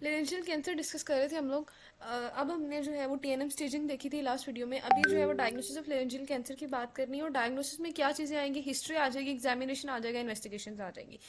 लेरेंशियल cancer discuss कर रहे थे हम लोग। अब हमने जो है वो टीएनएम स्टेजिंग देखी थी लास्ट वीडियो में। अभी जो है वो डायग्नोसिस ऑफ लेरेंशियल कैंसर की बात करनी है। और डायग्नोसिस में क्या चीज़ें आएंगी, हिस्ट्री आ जाएगी, एग्जामिनेशन आ जाएगा, इन्वेस्टिगेशन आ जाएंगी।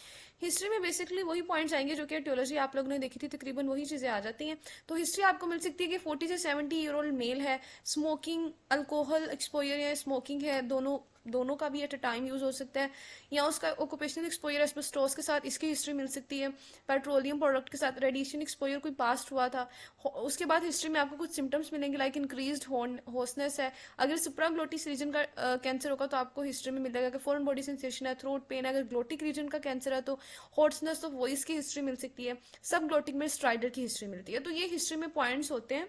हिस्ट्री में बेसिकली वही पॉइंट्स आएंगे जो कि एटियोलॉजी आप लोगों ने देखी थी, तकरीबन वही चीज़ें आ जाती हैं। तो हिस्ट्री आपको मिल सकती है कि 40 से 70 ईयर ओल्ड मेल है, स्मोकिंग, अल्कोहल एक्सपोजर या स्मोकिंग है, दोनों दोनों का भी एट अ टाइम यूज़ हो सकता है, या उसका ऑक्यूपेशनल एक्सपोजर एस्बेस्टोस के साथ इसकी हिस्ट्री मिल सकती है, पेट्रोलियम प्रोडक्ट के साथ रेडिएशन एक्सपोजर कोई पास्ट हुआ था। उसके बाद हिस्ट्री में आपको कुछ सिम्टम्स मिलेंगे लाइक इंक्रीज्ड होर्सनेस है। अगर सुप्राग्लोटिस रीजन का कैंसर होगा तो आपको हिस्ट्री में मिलेगा कि फॉरेन बॉडी सेंसेशन है, थ्रोट पेन है। अगर ग्लोटिक रीजन का कैंसर है तो होर्सनेस ऑफ वॉइस की हिस्ट्री मिल सकती है। सब ग्लोटिक में स्ट्राइडर की हिस्ट्री मिलती है। तो ये हिस्ट्री में पॉइंट्स होते हैं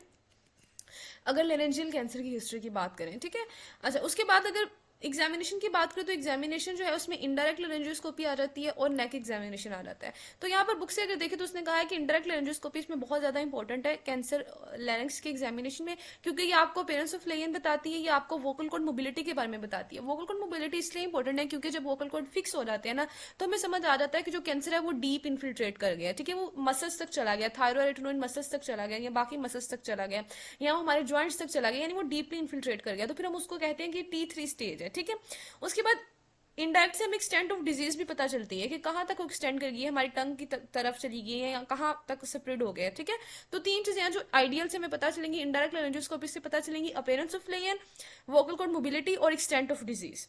अगर लेरेंजियल कैंसर की हिस्ट्री की बात करें, ठीक है। अच्छा, उसके बाद अगर एग्जामिनेशन की बात करें तो एग्जामिनेशन जो है उसमें इंडायरेक्ट लेरेंजियोस्कोपी आ जाती है और नेक एग्जामिनेशन आ जाता है। तो यहाँ पर बुक से अगर देखें तो उसने कहा है कि इंडायरेक्ट लेरेंजियोस्कोपी इसमें बहुत ज़्यादा इंपॉर्टेंट है कैंसर लैरिंक्स के एग्जामिनेशन में, क्योंकि ये आपको अपीयरेंस ऑफ लेयन बताती है, ये आपको वोकल कॉर्ड मोबिलिटी के बारे में बताती है। वोकल कॉर्ड मोबिलिटी इसलिए इंपॉर्टेंट है क्योंकि जब वोकल कॉर्ड फिक्स हो जाते हैं ना, तो हमें समझ आ जाता है कि जो कैंसर है वो डीप इन्फिल्ट्रेट कर गया, ठीक है, वो मसल्स तक चला गया, थायरोइड मसल्स तक चला गया या बाकी मसल्स तक चला गया, या वो हमारे जॉइंट्स तक चला गया, यानी वो डीपली इन्फिल्ट्रेट कर गया। तो फिर हम उसको कहते हैं कि T3 स्टेज है, ठीक है। उसके बाद इनडायरेक्ट से हमें एक्सटेंट ऑफ डिजीज भी पता चलती है कि कहाँ तक वो एक्सटेंड कर गई है, हमारी टंग की तरफ चली गई है या कहाँ तक स्प्रेड हो गया है, ठीक है। तो तीन चीजें हैं जो आइडियल से हमें पता चलेंगी, इंडायरेक्ट लेरेंजियोस्कोपी से पता चलेंगी, appearance of lesion, vocal cord mobility और एक्सटेंट ऑफ डिजीज।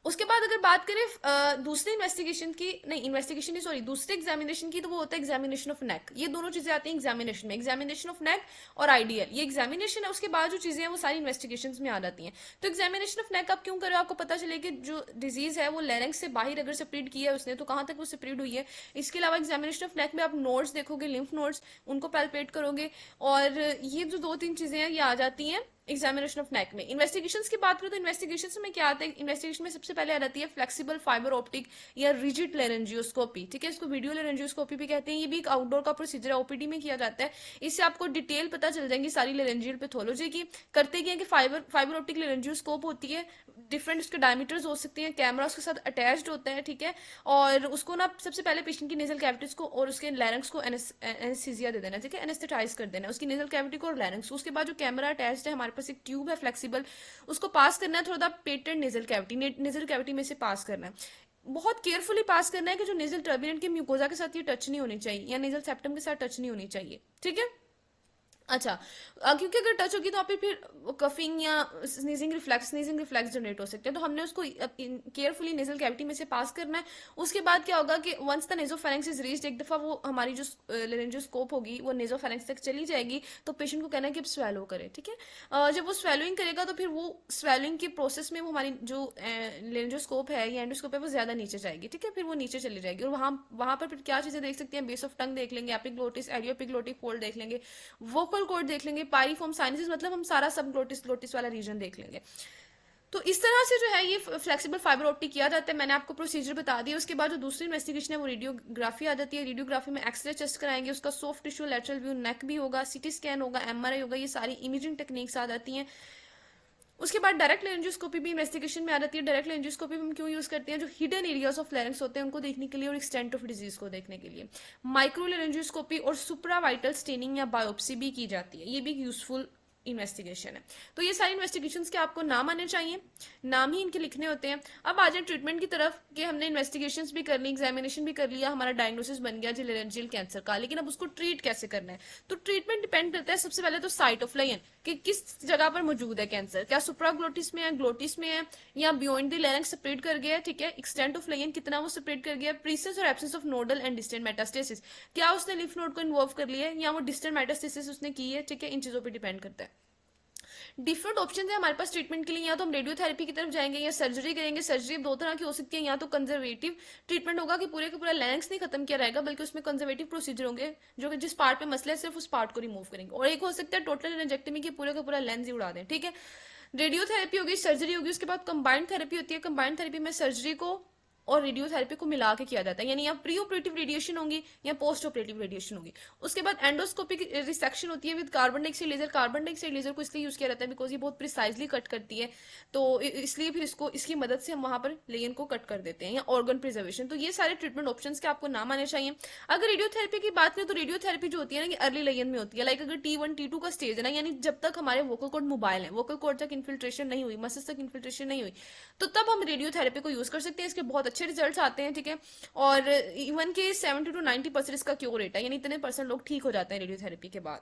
उसके बाद अगर बात करें दूसरे इन्वेस्टिगेशन की, नहीं इन्वेस्टिगेशन नहीं सॉरी, दूसरे एग्जामिनेशन की, तो वो होता है एग्जामिनेशन ऑफ नेक। ये दोनों चीजें आती हैं एग्जामिनेशन में, एग्जामिनेशन ऑफ नेक और आइडियल, ये एग्जामिनेशन है। उसके बाद जो चीजें हैं वो सारी इन्वेस्टिगेशन में आ जाती हैं। तो एग्जामिनेशन ऑफ नेक आप क्यों करें, आपको पता चले कि जो डिजीज है वो लेरेंक्स से बाहर अगर स्प्रेड किया है उसने तो कहाँ तक वो स्प्रेड हुई है। इसके अलावा एग्जामिनेशन ऑफ नेक में आप नोड्स देखोगे, लिम्फ नोड्स, उनको पैल्पेट करोगे। और ये जो दो तीन चीजें हैं ये आ जाती हैं एग्जामिनेशन ऑफ नेक में। इन्वेस्टिगेशंस की बात करें तो इन्वेस्टिगेशंस में क्या आता है, इन्वेस्टिगेशन में सबसे पहले आ जाती है फ्लेक्सिबल फाइबर ऑप्टिक या रिजिड लेरेंजियोस्कोपी, ठीक है। इसको वीडियो लेरेंजियोस्कोपी भी कहते हैं। ये भी एक आउटडोर का प्रोसीजर है, ओपीडी में किया जाता है। इससे आपको डिटेल पता चल जाएंगी सारी लेरेंजियल पैथोलॉजी की। करते क्या है कि फाइबर ऑप्टिक लेरेंजियोस्कोप होती है, डिफरेंट उसके डायमीटर्स हो सकते हैं, कैमरा उसके साथ अटैच्ड होता है, ठीक है। और उसको ना सबसे पहले पेशेंट की नेजल कैविटीज को और उसके लैरिंक्स को एनेस्थीसिया दे देना, ठीक है, एनेस्थेटाइज कर देना उसकी नेजल कैविटी को और लैरिंक्स को। उसके बाद जो कैमरा अटैच्ड है, हमारे पास एक ट्यूब है फ्लेक्सिबल, उसको पास करना है थोड़ा पेटेंट नेजल कैविटी में से पास करना है। बहुत केयरफुली पास करना है कि जो नेजल टर्बिनेंट के म्यूकोजा के साथ ये टच नहीं होनी चाहिए या नेजल सेप्टम के साथ टच नहीं होनी चाहिए, ठीक है। अच्छा, क्योंकि अगर टच होगी तो आप फिर कफिंग या स्नीजिंग रिफ्लेक्स जनरेट हो सकते हैं। तो हमने उसको केयरफुली नेजल कैविटी में से पास करना है। उसके बाद क्या होगा कि once the nasopharynx is reached, एक दफा वो हमारी जो लेरेंजियोस्कोप होगी वो नेजोफेरेंक्स तक चली जाएगी, तो पेशेंट को कहना है कि अब स्वेलो करे, ठीक है। जब वो स्वेलोइंग करेगा तो फिर वो स्वेलिंग के प्रोसेस में वो हमारी जो लेरेंजियोस्कोप है या एंडोस्कोप है वो ज्यादा नीचे जाएगी, ठीक है, फिर वो नीचे चली जाएगी। और वहां वहां पर फिर क्या चीजें देख सकते हैं, बेस ऑफ टंग देख लेंगे, एपिग्लोटिस एडियोपिग्लोटिक फोल्ड देख लेंगे, वोकल कॉर्ड देख लेंगे, पाइरिफॉर्म साइनसेस, मतलब हम सारा सब ग्लोटिस ग्लोटिस वाला रीजन देख लेंगे। तो इस तरह से जो है ये फ्लेक्सिबल फाइबर ऑप्टिक किया जाता है। मैंने आपको प्रोसीजर बता दिया। उसके बाद जो दूसरी इन्वेस्टिगेशन है वो रेडियोग्राफी आ जाती है। रेडियोग्राफी में एक्सरे चेस्ट कराएंगे, उसका सॉफ्ट टिश्यू लेटरल व्यू नेक भी होगा, सीटी स्कैन होगा, एमआरआई होगा, ये सारी इमेजिंग टेक्निक्स आ जाती हैं। उसके बाद डायरेक्ट लेरेंजियोस्कोपी भी इन्वेस्टिगेशन में आ जाती है। डायरेक्ट लेरेंजियोस्कोपी में हम क्यों यूज करते हैं, जो हिडन एरियाज ऑफ लेरेंक्स होते हैं उनको देखने के लिए और एक्सटेंट ऑफ डिजीज को देखने के लिए। माइक्रो लेरेंजियोस्कोपी और सुप्रावाइटल स्टेनिंग या बायोप्सी भी की जाती है, ये भी यूजफुल इन्वेस्टिगेशन है। तो ये सारी इन्वेस्टिगेशंस के आपको नाम आने चाहिए, नाम ही इनके लिखने होते हैं। अब आ जाए ट्रीटमेंट की तरफ कि हमने इन्वेस्टिगेशंस भी कर ली, एग्जामिनेशन भी कर लिया, हमारा डायग्नोसिस बन गया जी लेरेंजियल कैंसर का, लेकिन अब उसको ट्रीट कैसे करना है। तो ट्रीटमेंट डिपेंड करता है सबसे पहले तो साइट ऑफ लाइन, कि किस जगह पर मौजूद है कैंसर, क्या सुप्राग्लोटिस में है, ग्लोटिस में है, या बियॉन्ड द लेरेंक्स स्प्रेड कर गया है, ठीक है, एक्सटेंट ऑफ लाइन कितना वो स्प्रेड कर गया, प्रीसेंस और absence of nodal and distant metastasis, क्या उसने लिम्फ नोड को इन्वॉल्व कर लिया है या वो डिस्टेंट मेटास्टेसिस उसने की है, ठीक है, इन चीजों पर डिपेंड करता है। डिफरेंट ऑप्शन है हमारे पास ट्रीटमेंट के लिए, या तो हम रेडियोथेरेपी की तरफ जाएंगे या सर्जरी करेंगे। सर्जरी दो तरह की हो सकती है, या तो कंजर्वेटिव ट्रीटमेंट होगा कि पूरे का पूरा लेंस नहीं खत्म किया रहेगा, बल्कि उसमें कंजर्वेटिव प्रोसीजर होंगे जो कि जिस पार्ट पे मसला है सिर्फ उस पार्ट को रिमूव करेंगे। और एक हो सकता है टोटल रेंजेक्टमी की पूरे का पूरा लेंस ही उड़ा दें, ठीक है। रेडियोथेरेपी होगी, सर्जरी होगी, उसके बाद कंबाइंड थेरेपी होती है। कंबाइंड थेरेपी में सर्जरी को और रेडियोथेरेपी को मिला के किया जाता है, यानी यहाँ प्री ऑपरेटिव रेडिएशन होंगी या पोस्ट ऑपरेटिव रेडिएशन होगी। उसके बाद एंडोस्कोपिक रिसेक्शन होती है with carbon dioxide laser. Carbon dioxide laser को इसलिए यूज किया जाता है बिकॉज ये बहुत प्रिसाइजली कट करती है, तो इसलिए फिर इसको इसकी मदद से हम वहां पर लेयन को कट कर देते हैं, या ऑर्गन प्रिजर्वेशन। तो ये सारे ट्रीटमेंट ऑप्शंस के आपको नाम आने चाहिए। अगर रेडियोथेरेपी की बात करें तो रेडियोथेरेपी जो होती है ना, ये अर्ली लेयन में होती है। लाइक अगर T1 T2 का स्टेज है ना, यानी जब तक हमारे वोकल कॉर्ड मोबाइल है, वोकल कॉर्ड तक इन्फिल्ट्रेशन नहीं हुई, मसल्स तक इन्फिल्ट्रेशन नहीं हुई, तो तब हम रेडियोथेरेपी को यूज कर सकते हैं। इसके बहुत अच्छे रिजल्ट्स आते हैं, ठीक है। और इवन के 70 to 90% इसका क्योर रेट है, यानी इतने परसेंट लोग ठीक हो जाते हैं रेडियोथेरेपी के बाद।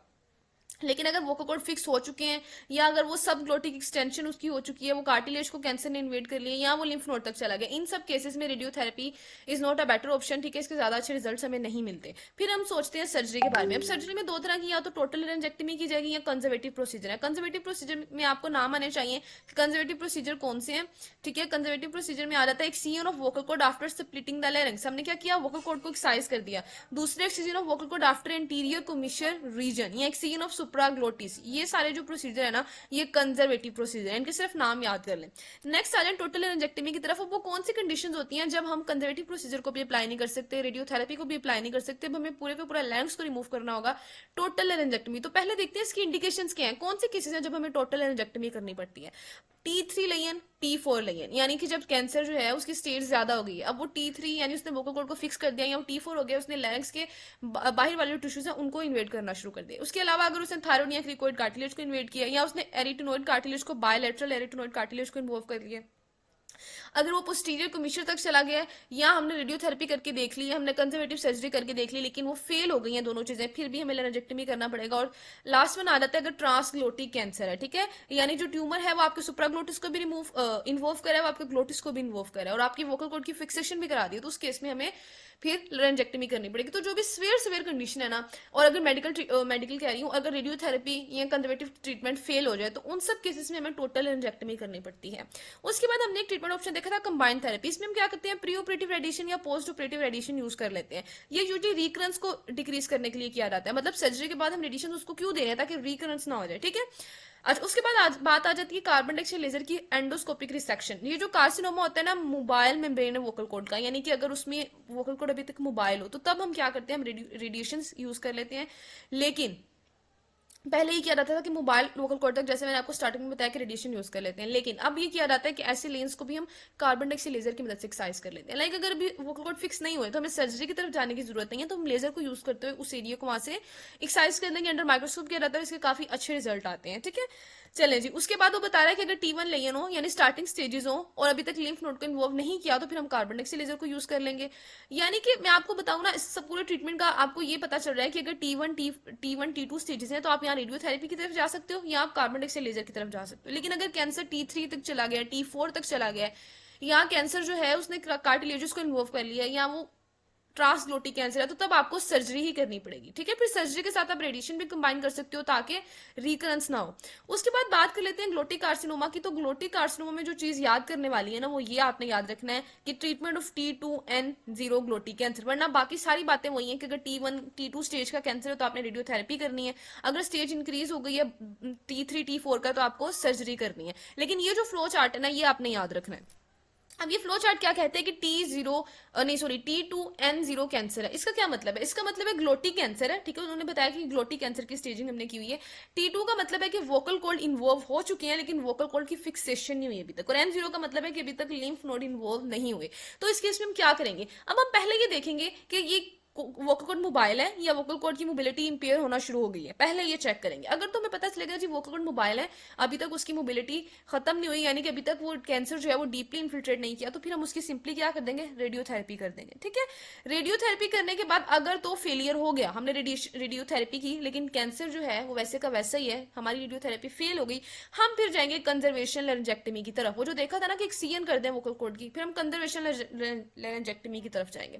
लेकिन अगर वोकल कॉर्ड फिक्स हो चुके हैं, या अगर वो सब ग्लोटिक एक्सटेंशन उसकी हो चुकी है, वो कार्टिलेज को कैंसर ने इन्वेड कर लिया, या वो लिम्फ नोड तक चला गया, इन सब केसेस में radiotherapy is not a better option, ठीक है। इसके ज्यादा अच्छे रिजल्ट्स हमें नहीं मिलते। फिर हम सोचते हैं सर्जरी के बारे में। अब सर्जरी में दो तरह की, या तो टोटल लेरेंजेक्टमी की जाएगी या कंजर्वेटिव प्रोसीजर है। कंजर्वेटिव प्रोसीजर में आपको नाम आने चाहिए कि कंजर्वेटिव प्रोसीजर कौन से हैं, ठीक है। कंजर्वेटिव प्रोसीजर में आ जाता है excision of vocal cord after splitting the larynx. हमने क्या किया, वोकल कॉर्ड को एक्साइज कर दिया। दूसरे excision of vocal cord after anterior commissure region, या एक्सीजन ऑफ सुप्राग्लोटिस। ये सारे जो प्रोसीजर है ना, ये कंजर्वेटिव प्रोसीजर है, इनके सिर्फ नाम याद कर लें। नेक्स्ट आ जाए टोटल लेरेंजेक्टमी की तरफ। वो कौन सी कंडीशंस होती हैं जब हम कंजर्वेटिव प्रोसीजर को भी अप्लाई नहीं कर सकते, रेडियोथेरेपी को भी अप्लाई नहीं कर सकते, अब हमें पूरे का पूरा लैंग्स को रिमूव करना होगा, टोटल लेरेंजेक्टमी। तो पहले देखते हैं इसकी इंडिकेशंस क्या है, कौन से केसेस हैं जब हमें टोटल लेरेंजेक्टमी करनी पड़ती है। T3 लेयन, T4 लेयन, यानी कि जब कैंसर जो है उसकी स्टेज ज्यादा हो गई है, अब वो T3 यानी उसने वोकल कॉर्ड को फिक्स कर दिया, या T4 हो गया, उसने लैरिंक्स के बाहर वाले टिश्यूज हैं उनको इन्वेड करना शुरू कर दिया। उसके अलावा अगर उसने थायरॉइड या क्रिकोइड कार्टिलेज को इन्वेड किया, या उसने एरिटेनोइड कार्टिलेज को, बायलैटरल एरिटेनोइड कार्टिलेज को इन्वॉल्व कर लिया, अगर वो पोस्टीरियर कोमिशियर तक चला गया है, या हमने रेडियोथेरेपी करके देख ली, हमने कंजर्वेटिव सर्जरी करके देख ली, लेकिन वो फेल हो गई हैं दोनों चीजें, फिर भी हमें लेरेंजेक्टमी करना पड़ेगा। और लास्ट में आ जाता है अगर ट्रांसग्लोटिक कैंसर है, ठीक है, यानी जो ट्यूमर है वो आपके सुप्राग्लोटिस को भी इन्वॉल्व करे, वो आपके ग्लोटिस को भी इन्वॉल्व करे, और आपकी वोकल कॉर्ड की फिक्सेशन भी करा दी, तो उस केस में हमें फिर लेरेंजेक्टमी करनी पड़ेगी। तो जो भी सिवियर कंडीशन है ना, और अगर मेडिकल कह रही हूँ, अगर रेडियोथेरेपी या कंजर्वेटिव ट्रीटमेंट फेल हो जाए, तो उन सब केसेस में हमें टोटल लेरेंजेक्टमी करनी पड़ती है। उसके बाद हमने एक ट्रीटमेंट ऑप्शन देखा था कंबाइंड थेरेपी। इसमें हम क्या करते हैं, प्री ऑपरेटिव रेडिएशन या पोस्ट ऑपरेटिव रेडिएशन यूज कर लेते हैं। ये यूजली रिकरेंस को डिक्रीज करने के लिए किया जाता है, मतलब सर्जरी के बाद हम रेडिएशन उसको क्यों दे रहे हैं, ताकि रिकरेंस ना हो जाए, ठीक है। अच्छा, उसके बाद बात आ जाती है कार्बन डाइऑक्साइड लेजर की एंडोस्कोपिक रिसेक्शन। ये जो कार्सिनोमा होता है ना, मोबाइल मेम्ब्रेन है वोकल कॉर्ड का, यानी कि अगर उसमें वोकल कॉर्ड अभी तक मोबाइल हो, तो तब हम क्या करते हैं, हम रेडिएशन यूज कर लेते हैं। लेकिन पहले ही किया जाता था कि मोबाइल वोकल कॉर्ड तक, जैसे मैंने आपको स्टार्टिंग में बताया कि रेडिएशन यूज कर लेते हैं, लेकिन अब ये किया जाता है कि ऐसे लेंस को भी हम कार्बन डाइऑक्साइड लेजर की मदद से एक्साइज कर लेते हैं। लाइक अगर अभी वोकल कॉर्ड फिक्स नहीं हुए, तो हमें सर्जरी की तरफ जाने की जरूरत नहीं है, तो हम लेजर को यूज करते हुए उस एरिया को वहां से एक्साइज कर देंगे। अंडर माइक्रोस्कोप किया जाता है, इसके काफी अच्छे रिजल्ट आते हैं, ठीक है। चलें जी, उसके बाद वो बता रहा है कि अगर T1 लेयन हो, यानी स्टार्टिंग स्टेजेस हो, और अभी तक लिम्फ नोड को इन्वॉल्व नहीं किया, तो फिर हम कार्बन डाइऑक्साइड लेजर को यूज कर लेंगे। यानी कि मैं आपको बताऊं ना, इस सब पूरे ट्रीटमेंट का आपको ये पता चल रहा है कि अगर T1 T2 स्टेजेस हैं, तो आप यहाँ रेडियोथेरेपी की तरफ जा सकते हो, या आप कार्बन डाइऑक्साइड लेजर की तरफ जा सकते हो। लेकिन अगर कैंसर T3 तक चला गया, T4 तक चला गया, या कैंसर जो है उसने कार्टिलेजेस को इन्वॉल्व कर लिया, या वो ट्रांसग्लोटिक कैंसर है, तो तब आपको सर्जरी ही करनी पड़ेगी, ठीक है। फिर सर्जरी के साथ आप रेडिएशन भी कंबाइन कर सकते हो, ताकि रिकरेंस ना हो। उसके बाद बात कर लेते हैं ग्लोटिक कार्सिनोमा की। तो ग्लोटिक कार्सिनोमा में जो चीज याद करने वाली है ना, वो ये आपने याद रखना है कि treatment of T2N0 glottic cancer, वरना बाकी सारी बातें वही है कि अगर T1 T2 स्टेज का कैंसर है, तो आपने रेडियोथेरेपी करनी है, अगर स्टेज इंक्रीज हो गई है T3 T4 का, तो आपको सर्जरी करनी है। लेकिन ये जो फ्लो चार्ट है ना, ये आपने याद रखना है। अब ये फ्लो चार्ट क्या कहते हैं कि T2N0 कैंसर है। इसका क्या मतलब है, इसका मतलब है ग्लोटिक कैंसर है, ठीक है। उन्होंने बताया कि ग्लोटिक कैंसर की स्टेजिंग हमने की हुई है। T2 का मतलब है कि वोकल कॉर्ड इन्वॉल्व हो चुके हैं, लेकिन वोकल कॉर्ड की फिक्सेशन नहीं हुई अभी तक। और N0 का मतलब है कि अभी तक लिम्फ नोड इन्वॉल्व नहीं हुए। तो इस केस में हम क्या करेंगे, अब हम पहले ये देखेंगे कि ये वोकल कॉर्ड मोबाइल है, या वोकल कॉर्ड की मोबिलिटी इंपेयर होना शुरू हो गई है, पहले ये चेक करेंगे। अगर तुम्हें पता चलेगा जी वोकल कॉर्ड मोबाइल है, अभी तक उसकी मोबिलिटी खत्म नहीं हुई, यानी कि अभी तक वो कैंसर जो है वो डीपली इन्फिल्ट्रेट नहीं किया, तो फिर हम उसकी सिंपली क्या कर देंगे, रेडियोथेरेपी कर देंगे, ठीक है। रेडियोथेरेपी करने के बाद अगर तो फेलियर हो गया, हमने रेडियोथेरेपी की, लेकिन कैंसर जो है वो वैसे का वैसा ही है, हमारी रेडियोथेरेपी फेल हो गई, हम फिर जाएंगे कंजर्वेशन लेरेंजेक्टमी की तरफ। वो जो देखा था ना कि एक सीएन कर दें वोकल कॉर्ड की, फिर हम कंजर्वेशन लेरेंजेक्टमी की तरफ जाएंगे।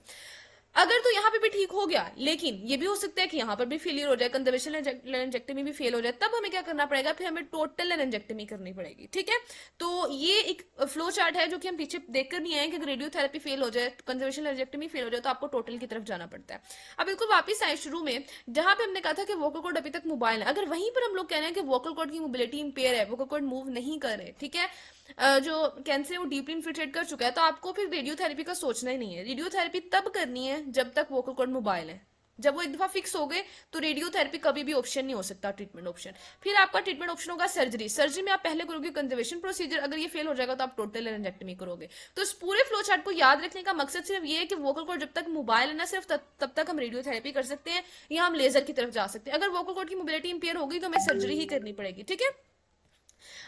अगर तो यहाँ पे भी ठीक हो गया, लेकिन ये भी हो सकता है कि यहाँ पर भी फेलियर हो जाए, कंजर्वेशन लेरेंजेक्टमी भी फेल हो जाए, तब हमें क्या करना पड़ेगा, फिर हमें टोटल लेरेंजेक्टमी करनी पड़ेगी, ठीक है। तो ये एक फ्लो चार्ट है जो कि हम पीछे देखकर नहीं आए कि अगर रेडियोथेरेपी फेल हो जाए, कंजर्वेशन लेरेंजेक्टमी फेल हो जाए, तो आपको टोटल की तरफ जाना पड़ता है। अब बिल्कुल वापिस आए शुरू में, जहां पे हमने कहा था कि वोकल कॉर्ड अभी तक मोबाइल है, अगर वहीं पर हम लोग कह रहे हैं कि वोकल कॉर्ड की मोबिलिटी इंपेयर है, वोकल कॉर्ड मूव नहीं कर रहे, ठीक है, जो कैंसर है वो डीपली इन्फिल्ट्रेट कर चुका है, तो आपको फिर रेडियोथेरेपी का सोचना ही नहीं है। रेडियोथेरेपी तब करनी है जब तक वोकल कॉर्ड मोबाइल है। जब वो एक दफा फिक्स हो गए तो रेडियोथेरेपी कभी भी ऑप्शन नहीं हो सकता, ट्रीटमेंट ऑप्शन। फिर आपका ट्रीटमेंट ऑप्शन होगा सर्जरी। सर्जरी में आप पहले करोगे कंजर्वेशन प्रोसीजर, अगर ये फेल हो जाएगा तो आप टोटल लेरेंजेक्टमी करोगे। तो इस पूरे फ्लो चार्ट को याद रखने का मकसद सिर्फ ये है कि वोकल कॉर्ड जब तक मोबाइल है ना, सिर्फ तब तक हम रेडियोथेरेपी कर सकते हैं या हम लेजर की तरफ जा सकते हैं। अगर वोकल कॉर्ड की मोबिलिटी इंपेयर होगी तो हमें सर्जरी ही करनी पड़ेगी, ठीक है।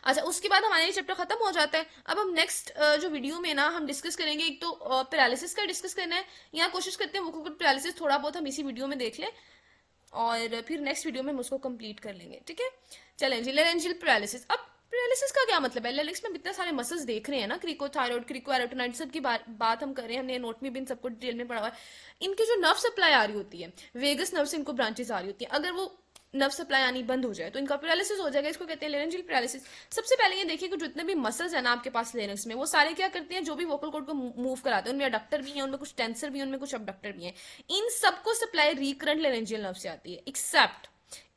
अच्छा, उसके बाद हमारा ये चैप्टर खत्म हो जाता है। अब हम नेक्स्ट जो वीडियो में ना हम डिस्कस करेंगे, एक तो पैरालिसिस का डिस्कस करना है। यहाँ कोशिश करते हैं वोकल पैरालिसिस थोड़ा बहुत हम इसी वीडियो में देख लें और फिर नेक्स्ट वीडियो में हम उसको कंप्लीट कर लेंगे, ठीक है। चलें जी, लेरेंजियल पैरालिसिस। अब पैरालिसिस का क्या मतलब है? लेरिक्स में इतने सारे मसल्स देख रहे हैं ना, क्रिकोथायरॉइड, क्रिकोएरोटोनाइड, सब की बात हम कर रहे हैं, हमने नोट में भी इन सबको डिटेल में पढ़ा हुआ है। इनकी जो नर्व सप्लाई आ रही होती है, वेगस नर्व से इनको ब्रांचेस आ रही होती है, अगर वो नर्व सप्लाई आनी बंद हो जाए तो इनका पैरालिसिस हो जाएगा। इसको कहते हैं लेरेंजियल पैरालिसिस। सबसे पहले ये देखिए कि जितने भी मसल्स है ना आपके पास लेरिक्स में, वो सारे क्या करते हैं, जो भी वोकल कॉर्ड को मूव कराते हैं, उनमें अडक्टर भी है, उनमें कुछ टेंसर भी है, उनमें कुछ अबडक्टर भी है। इन सबको सप्लाई रिकरेंट लेरेंजियल नर्व से आती है, एक्सेप्ट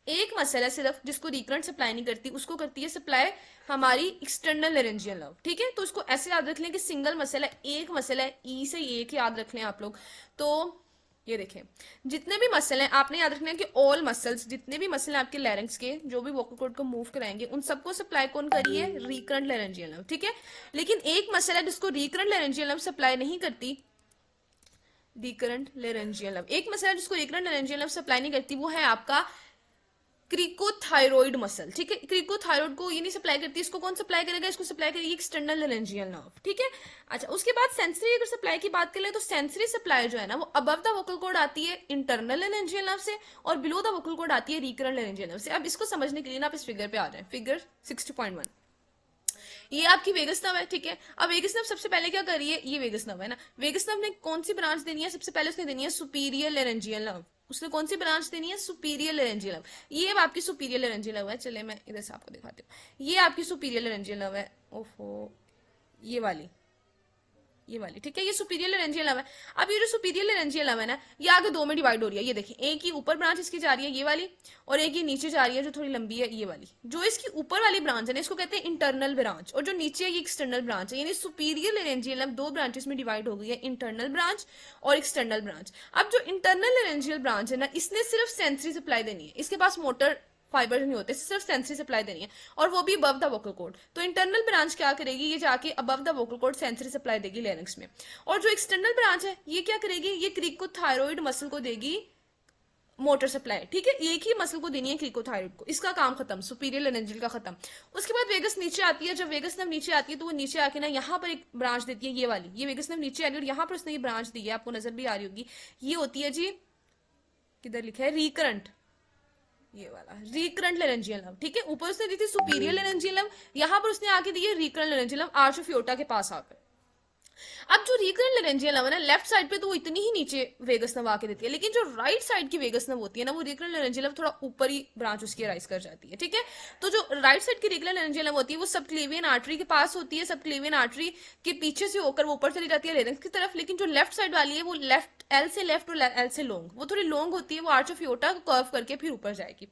एक मसल है सिर्फ जिसको रिकरेंट सप्लाई नहीं करती, उसको करती है सप्लाई हमारी एक्सटर्नल लेरेंजियल नर्व, ठीक है। तो इसको ऐसे याद रख लें कि सिंगल मसल है, एक मसल है, ई से एक याद रख लें आप लोग। तो ये देखें, जितने भी मसल हैं आपने याद रखना है कि ऑल मसल्स, जितने भी मसल हैं आपके लैरिंग्स के जो भी वोकल कॉर्ड को मूव कराएंगे, उन सबको सप्लाई कौन करिए? रिकरेंट लेरेंजियल नर्व, ठीक है। लेकिन एक मसल है जिसको रिकरेंट लेरेंजियल नर्व सप्लाई नहीं करती, रिकरेंट लेरेंजियल नर्व, एक मसल है जिसको रिकरेंट लेरेंजियल नर्व सप्लाई नहीं करती, वो है आपका क्रिकोथायरॉइड मसल, ठीक है। क्रिकोथायरॉइड को ये नहीं सप्लाई करती, इसको कौन सप्लाई करेगा? इसको सप्लाई करेगी एक्सटर्नल लेरेंजियल नर्व, ठीक है। अच्छा, उसके बाद सेंसरी अगर सप्लाई की बात करें तो सेंसरी सप्लाई जो है ना, वो अबव द वोकल कॉर्ड आती है इंटरनल लेरेंजियल नर्व से, और बिलो द वोकल कॉर्ड आती है रिकरेंट लेरेंजियल नर्व से। अब इसको समझने के लिए ना आप इस फिगर पे आ जाए, फिगर 60.1। ये आपकी वेगस नर्व है, ठीक है। अब वेगस नर्व सबसे पहले क्या कर रही है? ये वेगस नर्व है ना, वेगस नर्व ने कौन सी ब्रांच देनी है? सबसे पहले उसने देनी है सुपीरियर लेरेंजियल नर्व। उसने कौन सी ब्रांच देनी है? Superior laryngeal nerve. ये अब आपकी सुपीरियर लेरेंजियल नर्व है। चले मैं इधर से आपको दिखाती हूँ। ये आपकी सुपीरियर लेरेंजियल नर्व है, ओफो, ये वाली, ये वाली, ठीक है। ये सुपीरियर लेरेंजियल नर्व है। अब ये जो सुपीरियर लेरेंजियल नर्व है ना, ये आगे दो में डिवाइड हो रही है। ये देखिए, एक ही ऊपर ब्रांच इसकी जा रही है, ये वाली, और एक ये नीचे जा रही है जो थोड़ी लंबी है, ये वाली। जो इसकी ऊपर वाली ब्रांच है ना, इसको कहते हैं इंटरनल ब्रांच, और जो नीचे है ये एक्सटर्नल ब्रांच है। यानी सुपीरियर लेरेंजियल नर्व दो ब्रांचेस में डिवाइड हो गई है, इंटरनल ब्रांच और एक्सटर्नल ब्रांच। अब जो इंटरनल लेरेंजियल ब्रांच है ना, इसने सिर्फ सेंसरी सप्लाई देनी है, इसके पास मोटर फाइबर नहीं होते, सिर्फ सेंसरी सप्लाई देनी है, और वो भी अबव द वोकल कॉर्ड। तो इंटरनल ब्रांच क्या करेगी? ये जाके above the vocal cord sensory supply देगी लेरिंग्स में। और जो एक्सटर्नल ब्रांच है ये क्या करेगी? ये क्रिकोथायरॉइड मसल को देगी मोटर सप्लाई, ठीक है। एक ही मसल को देनी है क्रिकोथायरॉइड को, इसका काम खत्म, सुपीरियर लेरेंजियल का खत्म। उसके बाद वेगस नीचे आती है। जब वेगस नर्व नीचे आती है तो वो नीचे आके ना यहाँ पर एक ब्रांच देती है, ये वाली, ये वेगस नर्व नीचे आ रही है और यहाँ पर उसने ये ब्रांच दी है, आपको नजर भी आ रही होगी। ये होती है जी, किधर लिखा है? रिकरंट, ये वाला रिकरेंट लेरेंजियल नर्व, ठीक है। ऊपर उसने दी थी सुपीरियर लेरेंजियल नर्व, यहां पर उसने आके दी है recurrent laryngeal nerve, arch of aorta के पास आकर। अब जो रिकरेंट लेरेंजियल नर्व है ना, लेफ्ट साइड पे तो वो इतनी ही नीचे वेगस नर्व आके देती है, लेकिन जो राइट साइड की वेगस नर्व होती है ना, वो रिकरेंट लेरेंजियल नर्व थोड़ा ऊपर ही ब्रांच उसकी राइज कर जाती है, ठीक है। तो जो राइट साइड की रिकरेंट लेरेंजियल नर्व होती है वो सब क्लेवियन आर्टरी के पास होती है, सब क्लेवियन आर्टरी के पीछे से होकर वो ऊपर चली जाती है लेरिंक्स की तरफ। लेकिन जो लेफ्ट साइड वाली है वो लेफ्ट एल से लेफ्ट और एल से लॉन्ग, वो थोड़ी लॉन्ग होती है, वो आर्च ऑफ एओर्टा को कर्व करके फिर ऊपर जाएगी।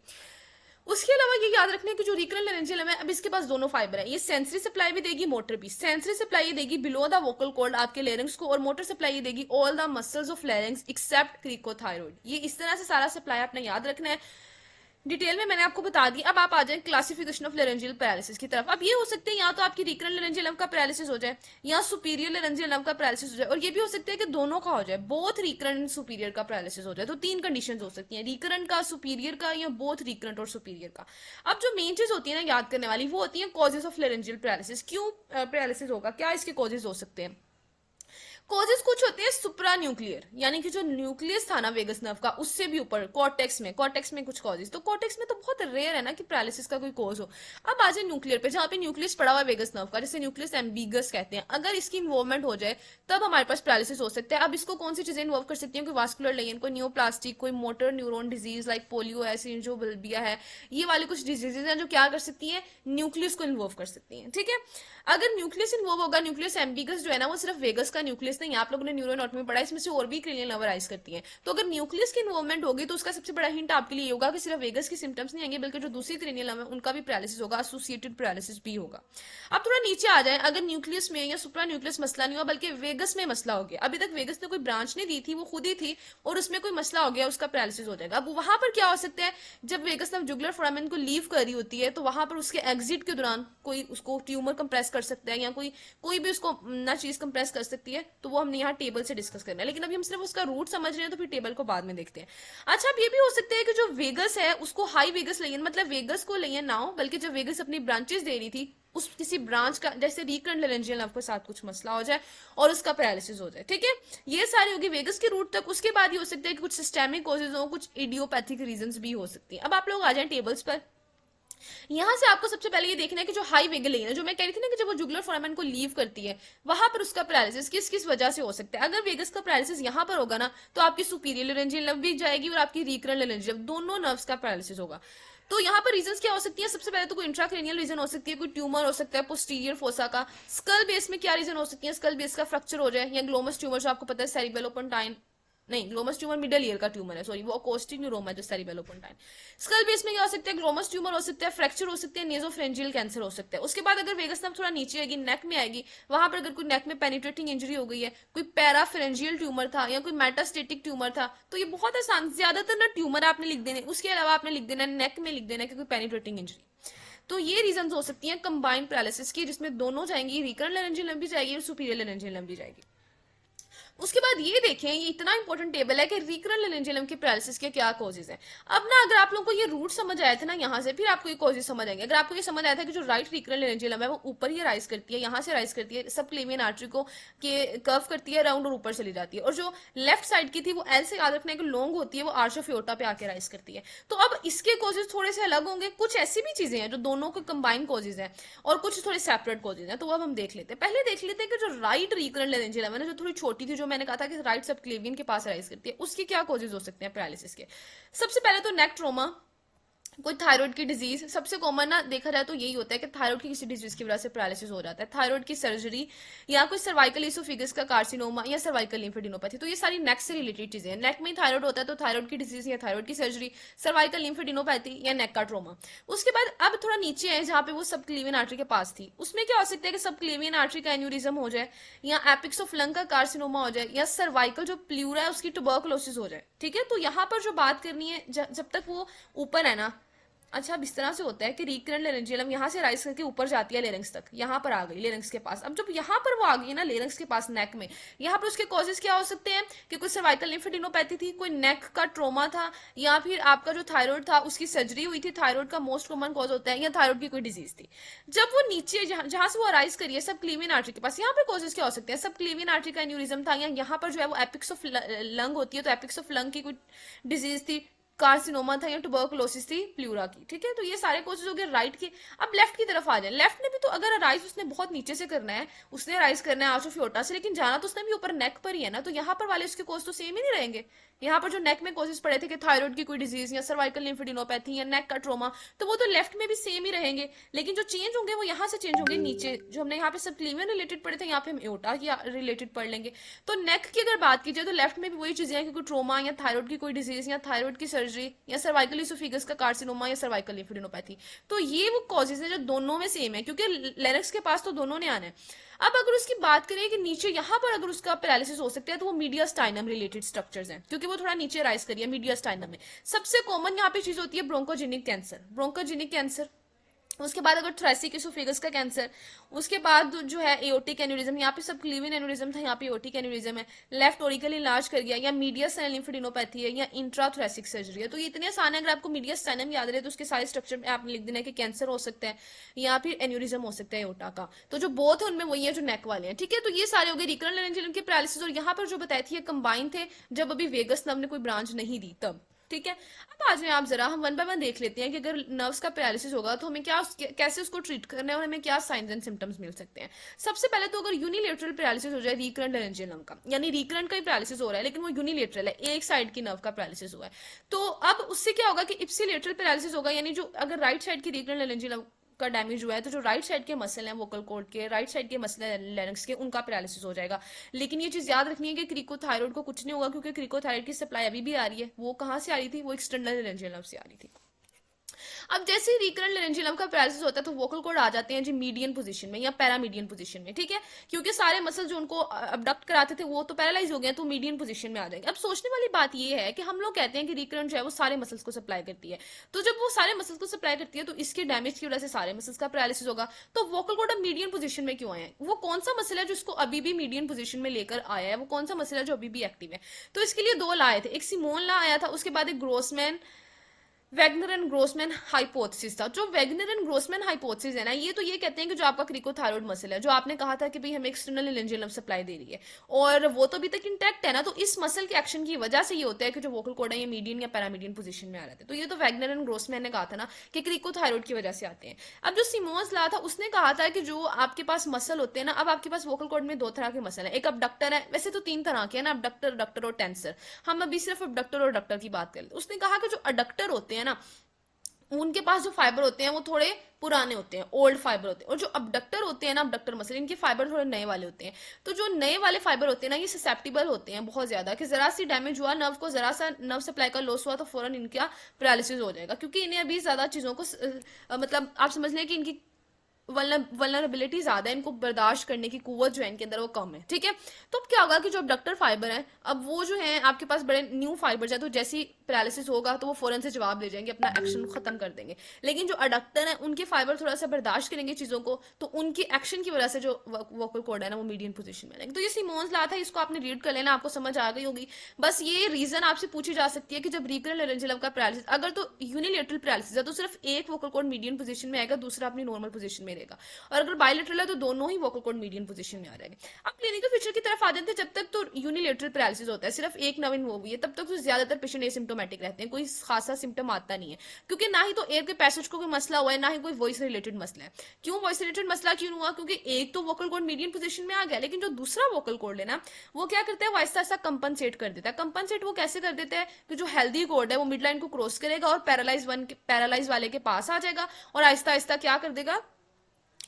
उसके अलावा ये याद रखना है कि जो रिकरेंट लेरेंजियल नर्व है, अब इसके पास दोनों फाइबर है, ये सेंसरी सप्लाई भी देगी, मोटर भी। सेंसरी सप्लाई ये देगी बिलो द वोकल कॉर्ड आपके लेरिंग्स को, और मोटर सप्लाई ये देगी all the muscles of larynx except cricothyroid. ये इस तरह से सारा सप्लाई आपने याद रखना है। डिटेल में मैंने आपको बता दी। अब आप आ जाए क्लासिफिकेशन ऑफ लेरेंजियल पैरालिसिस की तरफ। अब ये हो सकते हैं या तो आपकी रिकरेंट लेरेंजियल नर्व का पैरालिसिस हो जाए या सुपीरियर लेरेंजियल नर्व का पैरालिसिस हो जाए, और ये भी हो सकता है कि दोनों का हो जाए, बोथ रिकरेंट एंड सुपीरियर का पैरालिसिस हो जाए। तो तीन कंडीशन हो सकती हैं, रिकरेंट का, सुपीरियर का, या बोथ रिकरेंट और सुपीरियर का। अब जो मेन चीज होती है ना याद करने वाली, वो होती है कॉजेज ऑफ लेरेंजियल पैरालिसिस। क्यों पैरालिसिस होगा, क्या इसके कॉजेज हो सकते हैं? कॉजेज कुछ होते हैं सुप्रा न्यूक्लियर, यानी कि जो न्यूक्लियस था ना वेगस नर्व का, उससे भी ऊपर कॉर्टेक्स में कुछ कॉजेज। तो कॉर्टेक्स में तो बहुत रेयर है ना कि पैरालिसिस का कोई कॉज हो। अब आ जाए न्यूक्लियर पे, जहां पे न्यूक्लियस पड़ा हुआ है वेगस नर्व का, जिसे न्यूक्लियस एम्बिगस कहते हैं। अगर इसकी इन्वॉल्वमेंट हो जाए तब हमारे पास पैरालिसिस हो सकता है। अब इसको कौन सी चीजें इन्वॉल्व कर सकती हैं? कोई वास्कुलर लेयन, कोई न्यूप्लास्टिक, कोई motor neuron disease like polio है, सिंजोबल्बिया है, ये वाली कुछ डिजीजेज हैं जो क्या कर सकती हैं? न्यूक्लियस को इन्वॉल्व कर सकती हैं, ठीक है। अगर न्यूक्लियस इन्वॉल्व होगा, न्यूक्लियस एम्बिगस जो है ना, वो सिर्फ वेगस का न्यूक्लियस न्यूक्लियस नहीं है, आप लोगों ने न्यूरो एनाटॉमी पढ़ा, इसमें से और भी क्रेनियल नर्व अराइज करती है। तो अगर न्यूक्लियस की इन्वॉल्वमेंट होगी तो उसका सबसे बड़ा हिंट आपके लिए होगा कि सिर्फ वेगस की सिम्टम्स नहीं आएंगे, बल्कि जो दूसरी क्रेनियल नर्व है उनका भी पैरालिसिस होगा, एसोसिएटेड पैरालिसिस भी होगा। अब थोड़ा नीचे आ जाए, अगर न्यूक्लियस में या सुप्रा न्यूक्लियस मसला नहीं हुआ बल्कि वेगस में मसला हो गया, अभी तक वेगस ने कोई ब्रांच नहीं दी थी, वो खुद ही थी, और उसमें कोई मसला हो गया, उसका पैरालिसिस हो जाएगा। अब वहां पर क्या हो सकता है, जब वेगस नर्व जुगुलर फोरामेन को लीव कर रही होती है तो वहां पर उसके एग्जिट के दौरान कोई उसको ट्यूमर कंप्रेस कर सकता है, या कोई भी उसको ना चीज कंप्रेस कर सकती है, तो वो हमने यहाँ टेबल से डिस्कस करना है, लेकिन अभी हम सिर्फ उसका रूट समझ रहे हैं तो फिर टेबल को बाद में देखते हैं। अच्छा, अब ये भी हो सकता है कि जो वेगस है उसको हाई वेगस लेन, मतलब वेगस को लेन ना हो, बल्कि जब वेगस अपनी ब्रांचेस दे रही थी उस किसी ब्रांच का, जैसे रिकरेंट लेरेंजियल नर्व के साथ कुछ मसला हो जाए और उसका पैरालिसिस हो जाए। ठीक है, ये सारी होगी वेगस की रूट तक। उसके बाद ये हो सकता है कि कुछ सिस्टेमिक कॉजेज हो, कुछ इडियोपैथिक रीजंस भी हो सकती है। अब आप लोग आ जाए टेबल्स पर। यहां से आपको सबसे पहले ये देखना है कि जो हाई वेगल लेन है, जो मैं कह रही थी ना कि जब वो जुगुलर फोरामेन को लीव करती है, वहां पर उसका पैरालिसिस किस किस वजह से हो सकता है। अगर वेगस का पैरालिसिस यहां पर होगा ना, तो आपकी सुपीरियर लेरेंजियल नर्व भी जाएगी और आपकी रिकरेंट लेरेंजियल, दोनों नर्व्स का पैरालिसिस होगा। तो यहाँ पर रीजंस क्या हो सकती है, सबसे पहले तो कोई इंट्राक्रेनियल रीजन हो सकती है, कोई ट्यूमर हो सकता है पोस्टीरियर फोसा का। स्कल बेस में क्या रीजन हो सकती है, स्कल बेस का फ्रैक्चर हो जाए, या ग्लोमस ट्यूमर जो आपको पता है सेरिबेलोपोंटाइन, नहीं ग्लोमस ट्यूमर मिडल ईयर का ट्यूमर है, सॉरी वो अकोस्टिक न्यूरोमा है जो सेरिबेलोपोंटाइन। स्कल बेस में क्या हो सकता है, ग्लोमस ट्यूमर हो सकता है, फ्रैक्चर हो सकते हैं, नेजोफ्रेंजियल कैंसर हो सकता है। उसके बाद अगर वेगस नर्व थोड़ा नीचे आएगी, नेक में आएगी, वहां पर अगर कोई नेक में पेनिट्रेटिंग इंजरी हो गई है, कोई पैराफेरेंजियल ट्यूमर था या कोई मेटास्टेटिक ट्यूमर था, तो ये बहुत आसान, ज्यादातर ना ट्यूमर आपने लिख देने, उसके अलावा आपने लिख देना नेक में लिख देना कि कोई पेनिट्रेटिंग इंजरी। तो ये रीजन हो सकती हैं कंबाइंड पैरालिसिस की, जिसमें दोनों जाएंगी, रिकरेंट लेरेंजियल नर्व भी जाएगी और सुपीरियर लेरेंजियल नर्व भी जाएगी। उसके बाद ये देखें, ये इतना इंपॉर्टेंट टेबल है कि रिकरेंट लेरेंजियल के पैरालिसिस के क्या कॉजेज हैं। अब ना अगर आप लोगों को ये रूट समझ आया था ना यहाँ से, फिर आपको ये कॉजेज समझ आएंगे। अगर आपको ये समझ आया था कि जो राइट रिकरेंट लेरेंजियल है वो ऊपर ही राइज करती है, यहाँ से राइज करती है, सब क्लेवियन आर्टरी को के कर्व करती है राउंड और ऊपर चली जाती है, और जो लेफ्ट साइड की थी वो एल से याद रखना है कि लॉन्ग होती है, वो आर्च ऑफ एओर्टा पे आके राइज करती है। तो अब इसके कॉजेज थोड़े से अलग होंगे, कुछ ऐसी भी चीजें हैं जो दोनों के कंबाइंड कॉजेज हैं और कुछ थोड़े सेपरेट कॉजेज हैं। तो अब हम देख लेते हैं, पहले देख लेते हैं कि जो राइट रिकरेंट लेरेंजियल है ना, जो थोड़ी छोटी थी, जो मैंने कहा था कि राइट सब क्लेवियन के पास राइज करती है, उसके क्या कॉजेज हो सकते हैं पैरालिसिस के। सबसे पहले तो नेक ट्रोमा, कोई थायराइड की डिजीज, सबसे कॉमन ना देखा जाए तो यही होता है कि थायराइड की किसी डिजीज की वजह से पैरालिसिस हो जाता है, थायराइड की सर्जरी या कोई सर्वाइकल इसोफिगस का कार्सिनोमा या सर्वाइकल लिम्फेडिनोपैथी। तो ये सारी नेक से रिलेटेड चीजें हैं। नेक में थायराइड होता है तो थायराइड की डिजीज या थायराइड की सर्जरी, सर्वाइकल लिम्फेडिनोपैथी या नेक का ट्रोमा। उसके बाद अब थोड़ा नीचे है जहाँ पे वो सब क्लेवियन आर्टरी के पास थी, उसमें क्या हो सकता है कि सब क्लेवियन आर्टरी का एन्यूरिज्म हो जाए, या एपिक्स ऑफ लंग का कार्सिनोमा हो जाए, या सर्वाइकल जो प्लूरा है उसकी ट्यूबरकुलोसिस हो जाए। ठीक है, तो यहाँ पर जो बात करनी है, जब तक वो ऊपर है ना, अच्छा अब इस तरह से होता है कि रिकरेंट लेरेंजियलम यहाँ से राइज करके ऊपर जाती है लेरिंग्स तक, यहाँ पर आ गई लेरिंग्स के पास। अब जब यहाँ पर वो आ गई ना लेरिंग्स के पास नेक में, यहाँ पर उसके कॉजेज क्या हो सकते हैं कि कोई सर्वाइकल लिम्फेडिनोपैथी थी, कोई नेक का ट्रोमा था, या फिर आपका जो थायराइड था उसकी सर्जरी हुई थी, थायराइड का मोस्ट कॉमन कॉज होता है, या थायराइड की कोई डिजीज थी। जब वो नीचे जहां से वो अराइज करिए सब क्लेवियन आर्टरी के पास, यहाँ पे कॉजेज क्या हो सकते हैं, सब क्लेवियन आर्टरी का एन्यूरिज्म था, या यहाँ पर जो है वो एपिक्स ऑफ लंग होती है तो एपिक्स ऑफ लंग की कोई डिजीज थी, कार्सिनोमा था, या ट्यूबरकुलोसिस थी प्लूरा की। ठीक है, तो ये सारे कोर्सेज हो गए राइट के। अब लेफ्ट की तरफ आ जाए, लेफ्ट में भी तो अगर राइज उसने बहुत नीचे से करना है, उसने राइज करना है आर्च ऑफ एओर्टा से, लेकिन जाना तो उसने भी ऊपर नेक पर ही है ना, तो यहाँ पर वाले उसके कोर्स तो सेम ही नहीं रहेंगे। यहाँ पर जो नेक में कोर्सेज पड़े थे कि थायराइड की कोई डिजीज या सर्वाइकल लिम्फेडिनोपैथी या नेक का ट्रोमा, तो वो तो लेफ्ट में भी सेम ही रहेंगे, लेकिन जो चेंज होंगे वो यहाँ से चेंज होंगे नीचे। जो हमने यहाँ पे सब क्लेवियन रिलेटेड पढ़े थे, यहाँ पे हम एओर्टा की रिलेटेड पढ़ लेंगे। तो नेक की अगर बात की जाए तो लेफ्ट में भी वही चीजें हैं कि कोई ट्रोमा या थायराइड की कोई डिजीज या थायराइड की सर्जरी या सर्वाइकल इसोफिगस का कार्सिनोमा या सर्वाइकल लिम्फेडिनोपैथी। तो ये वो कॉजेज है जो दोनों में सेम है, क्योंकि लेरिक्स के पास तो दोनों ने आना है। अब अगर उसकी बात करें कि नीचे यहाँ पर अगर उसका पैरालिसिस हो सकता है, तो वो मीडियास्टाइनम रिलेटेड स्ट्रक्चर्स हैं, क्योंकि वो थोड़ा नीचे राइज करिए मीडियास्टाइनम में। सबसे कॉमन यहाँ पे चीज होती है ब्रोंकोजेनिक कैंसर, ब्रोंकोजेनिक कैंसर। उसके बाद अगर थ्रेसिक इसोफेगस का कैंसर, उसके बाद जो है एओर्टिक एन्यूरिज्म, यहाँ पे सब क्लीवियन एन्यूरिज्म था, यहाँ पे एओर्टिक एन्यूरिज्म है, लेफ्ट ओरिकल इलाज कर गया, या मीडियास्टाइनम लिम्फेडिनोपैथी है, या इंट्राथोरेसिक सर्जरी है। तो ये इतने आसान है, अगर आपको मीडियास्टाइनम याद रहे तो उसके सारे स्ट्रक्चर में आपने लिख देना है कि कैंसर हो सकता है या फिर एन्यूरिज्म हो सकता है एओर्टा का। तो जो बोथ है उनमें वही है जो नेक वाले हैं। ठीक है, तो ये सारे हो गए रिकरेंट लेरेंजियल के पैरालिसिस, और यहाँ पर जो बताई थी ये कंबाइन थे जब अभी वेगस नर्व ने कोई ब्रांच नहीं दी तब। ठीक है, अब आ जाए आप जरा, हम वन बाय वन देख लेते हैं कि अगर नर्व्स का पैरालिसिस होगा तो हमें क्या कैसे उसको ट्रीट करना है और हमें क्या साइंस एंड सिम्टम्स मिल सकते हैं। सबसे पहले तो अगर यूनिलेटरल पैरालिसिस हो जाए रिकरेंट लेरेंजियल नर्व का, यानी रिकरेंट का ही पैरालिसिस हो रहा है लेकिन वो यूनिलेटरल है, एक साइड की नर्व का पैरालिसिस हुआ है, तो अब उससे क्या होगा कि इप्सिलेटरल पैरालिसिस होगा, यानी जो अगर राइट साइड की रिकरेंट लेरेंजियल का डैमेज हुआ है तो जो राइट साइड के मसल हैं वोकल कॉर्ड के, राइट साइड के मसल हैं लैरिंक्स के, उनका पैरालिसिस हो जाएगा। लेकिन ये चीज याद रखनी है कि क्रिकोथायरॉइड को कुछ नहीं होगा, क्योंकि क्रिकोथायरॉइड की सप्लाई अभी भी आ रही है। वो कहाँ से आ रही थी? वो एक्सटर्नल लेरेंजियल नर्व से आ रही थी। अब जैसे ही रिकरेंट लेरेंजियम का पैरालिसिस होता है तो वोकल कॉर्ड आ जाते हैं जी मीडियन पोजीशन में या पैरामीडियन पोजीशन में, ठीक है, क्योंकि सारे मसल जो उनको अबडक्ट कराते थे वो तो पैरालाइज हो गए, तो मीडियन पोजीशन में आ जाएंगे। अब सोचने वाली बात ये है कि हम लोग कहते हैं कि रिकरेंट जो है वो सारे मसल्स को सप्लाई करती है, तो जब वो सारे मसल्स को सप्लाई करती है तो इसके डैमेज की वजह से सारे मसल्स का पैरालिसिस होगा। तो वोकल कॉर्ड अब मीडियन पोजीशन में क्यों आए हैं? वो कौन सा मसल है जो इसको अभी भी मीडियन पोजीशन में लेकर आया है? वो कौन सा मसल है जो अभी भी एक्टिव है? तो इसके लिए दो ला आए थे, एक सिमोन ला आया था, उसके बाद एक ग्रोसमैन वैगनर एंड ग्रोसमैन हाइपोथेसिस था। जो वैगनर एंड ग्रोसमैन हाइपोथेसिस है ना, ये तो ये कहते हैं कि जो आपका क्रिकोथायरॉइड मसल है, जो आपने कहा था कि भाई हमें एक्सटर्नल लेरेंजियल नर्व सप्लाई दे रही है, और वो तो अभी तक इंटैक्ट है ना, तो इस मसल के एक्शन की वजह से ये होता है कि जो वोकल कॉर्ड है ये मीडियन या पैरामीडियन पोजीशन में आ रहे थे। तो ये तो वैगनर एंड ग्रोसमैन ने कहा था ना कि क्रिकोथायरॉइड की वजह से आते हैं। अब जो सिमोन्स ला था उसने कहा था कि जो आपके पास मसल होते हैं ना, अब आपके पास वोकल कॉर्ड में दो तरह के मसल है, एक अबडक्टर है, वैसे तो तीन तरह के है ना, अबडक्टर, अडक्टर और टेंसर। हम अभी सिर्फ अबडक्टर और अडक्टर की बात करें। उसने कहा कि जो अडक्टर होते हैं ना, उनके पास जो फाइबर होते हैं वो थोड़े पुराने होते हैं, ओल्ड फाइबर होते हैं, और जो अबडक्टर होते हैं ना, अबडक्टर मसल, इनके फाइबर थोड़े नए वाले होते हैं। तो जो नए वाले फाइबर होते हैं ना, ये ससेप्टिबल होते हैं बहुत ज्यादा, कि जरा सी डैमेज हुआ नर्व को, जरा सा नर्व सप्लाई का लॉस हुआ तो फौरन इनका पैरालिसिस हो जाएगा, क्योंकि इन्हें अभी ज्यादा चीजों को मतलब आप समझ लें कि इनकी वल्नरेबिलिटी ज्यादा है, इनको बर्दाश्त करने की कुव्वत जो है इनके अंदर वो कम है, ठीक है। तो अब क्या होगा कि जो अबडक्टर फाइबर है, अब वो जो है आपके पास बड़े न्यू फाइबर है, तो जैसे ही पैरालिसिस होगा तो वो फौरन से जवाब दे जाएंगे, अपना एक्शन खत्म कर देंगे। लेकिन जो अडक्टर है उनके फाइबर थोड़ा सा बर्दाश्त करेंगे चीजों को, तो उनकी एक्शन की वजह से जो वोकल कॉर्ड है ना वो मीडियन पोजीशन में रहेंगे। तो ये सिमोन्स ला था, इसको आपने रीड कर लेना, आपको समझ आ गई होगी। बस ये रीजन आपसे पूछी जा सकती है कि जब रिकरेंट लेरेंजियल का पैरालिसिस, अगर तो यूनिलेटरल पैरालिसिस है तो सिर्फ एक वोकल कॉर्ड मीडियन पोजीशन में आएगा, दूसरा अपनी नॉर्मल पोजीशन में रहेगा, और अगर बायलेटरल है तो दोनों ही वोकल कॉर्ड मीडियन पोजीशन में आ जाएंगे। अब क्लिनिकल पिक्चर की तरफ आ जाते हैं। जब तक तो यूनिलेटरल पैरालिसिस होता है, सिर्फ एक नर्व इन्वॉल्व हुई है, तब तक तो ज्यादातर पेशेंट एसिम्प्टोमेटिक रहते हैं, कोई खासा सिम्टम आता नहीं है, क्योंकि ना ही तो एयर के पैसेज को कोई मसला हुआ है, ना ही कोई वॉइस रिलेटेड मसला है। क्यों वॉइस रिलेटेड मसला क्यों हुआ? क्योंकि एक तो वोकल कॉर्ड मीडियन पोजीशन में आ गया, लेकिन जो दूसरा वोकल कॉर्ड है ना, वो क्या करता है, वो आहिस्ता आहिस्ता कंपनसेट कर देता है। कंपनसेट वो कैसे कर देता है कि जो हेल्दी कॉर्ड है वो मिड लाइन को क्रॉस करेगा और पैरालाइज वाले के पास आ जाएगा, और आहिस्ता आहिस्ता क्या कर देगा,